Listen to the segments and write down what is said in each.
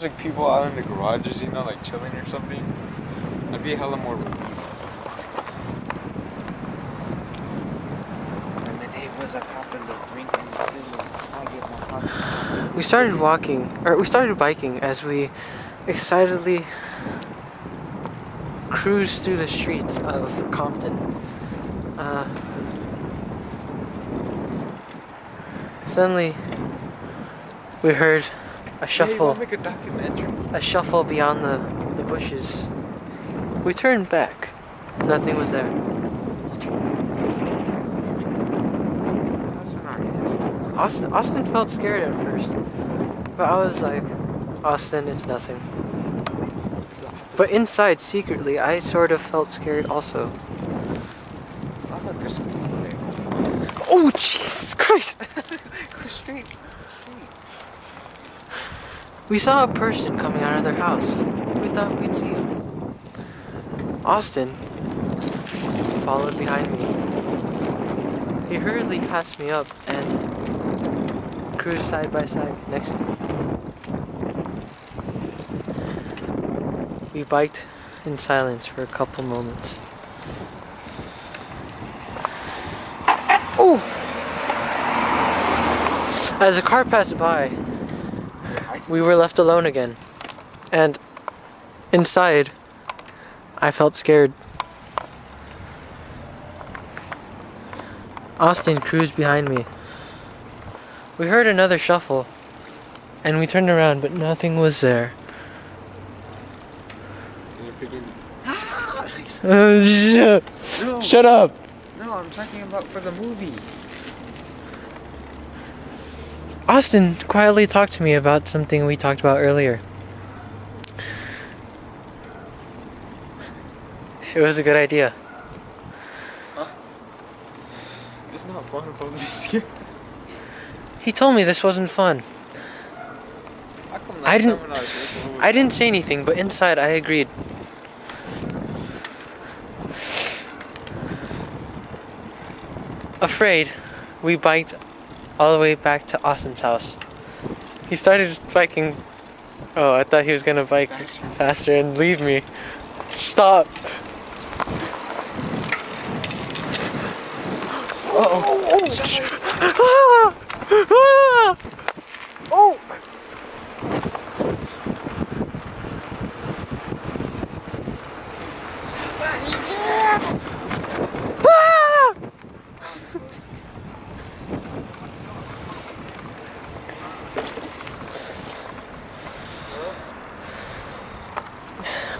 Like people out in the garages, you know, like chilling or something, I'd be hella more relieved. And then it was a couple of drinking. I get my pocket. We started biking as we excitedly cruised through the streets of Compton. Suddenly, we heard a shuffle. Make a documentary. A shuffle beyond the bushes. We turned back. Nothing was there. Austin felt scared at first, but I was like, Austin, it's nothing. But inside, secretly, I sort of felt scared also. Oh, Jesus Christ! Go straight. We saw a person coming out of their house. We thought we'd see him. Austin followed behind me. He hurriedly passed me up and cruised side by side next to me. We biked in silence for a couple moments. Oh! As the car passed by, we were left alone again. And inside, I felt scared. Austin cruised behind me. We heard another shuffle, and we turned around, but nothing was there. Shut up! No, I'm talking about for the movie. Austin quietly talked to me about something we talked about earlier. It was a good idea. Huh? It's not fun for this year. He told me this wasn't fun. I didn't say anything, but inside I agreed. Afraid, we biked all the way back to Austin's house. He started biking. Oh, I thought he was gonna bike faster and leave me. Stop. Oh. Oh. Somebody's here!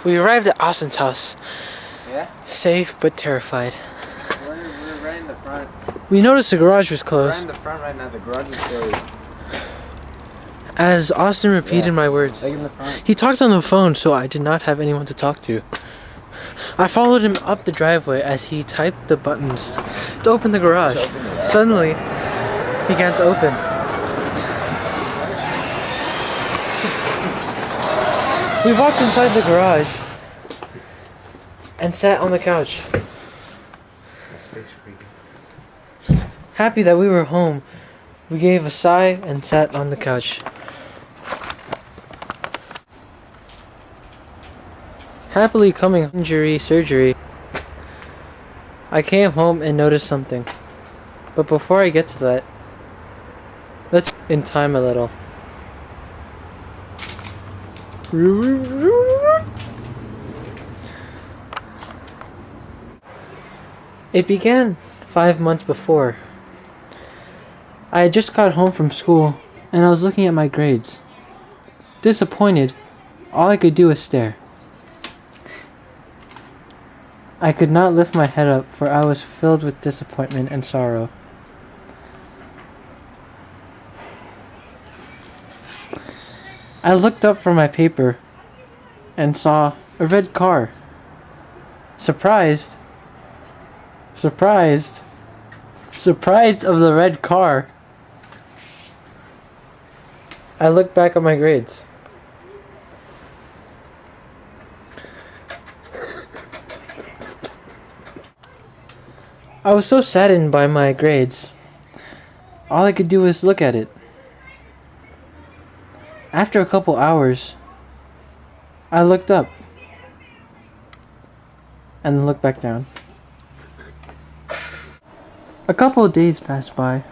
We arrived at Austin's house. Yeah? Safe but terrified. We're right in the front. We noticed the garage was We're right closed. in the front right now. The garage is closed. As Austin repeated my words. Like in the front. He talked on the phone, so I did not have anyone to talk to. I followed him up the driveway as he typed the buttons to open the garage. Suddenly, it began to open. We walked inside the garage and sat on the couch. Space freaking. Happy that we were home, we gave a sigh and sat on the couch. Happily coming injury surgery, I came home and noticed something. But before I get to that, let's in time a little. It began 5 months before. I had just got home from school and I was looking at my grades. Disappointed, all I could do was stare. I could not lift my head up, for I was filled with disappointment and sorrow. I looked up from my paper and saw a red car. Surprised of the red car, I looked back at my grades. I was so saddened by my grades, all I could do was look at it. After a couple hours, I looked up and then looked back down. A couple of days passed by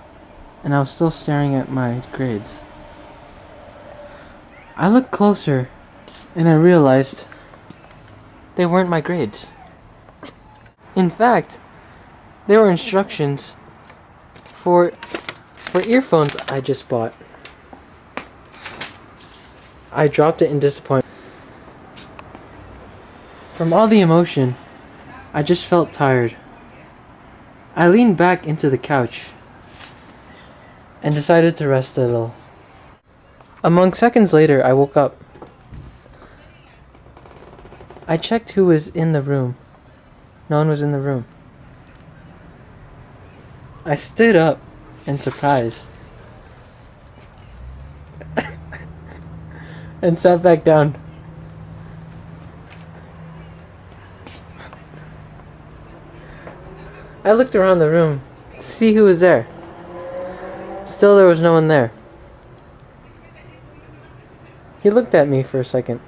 and I was still staring at my grades. I looked closer and I realized they weren't my grades. In fact, they were instructions for earphones I just bought. I dropped it in disappointment. From all the emotion, I just felt tired. I leaned back into the couch and decided to rest a little. Among seconds later, I woke up. I checked who was in the room. No one was in the room. I stood up in surprise and sat back down. I looked around the room to see who was there. Still, there was no one there. He looked at me for a second.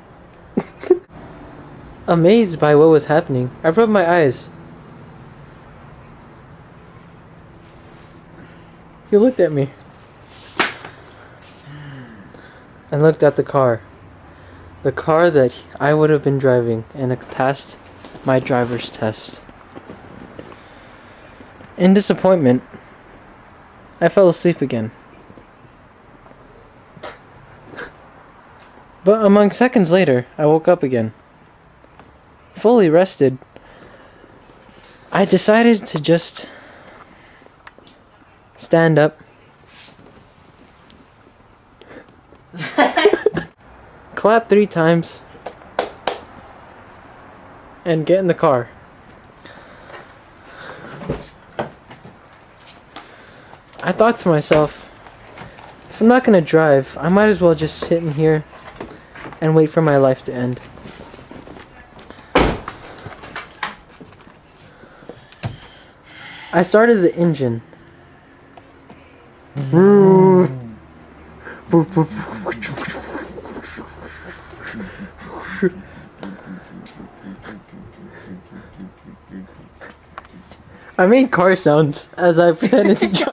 Amazed by what was happening, I rubbed my eyes. He looked at me and looked at the car. The car that I would have been driving and it passed my driver's test. In disappointment, I fell asleep again. But among seconds later, I woke up again. Fully rested, I decided to just stand up, clap 3 times, and get in the car. I thought to myself, if I'm not gonna drive, I might as well just sit in here and wait for my life to end. I started the engine. I made car sounds as I pretended to drive.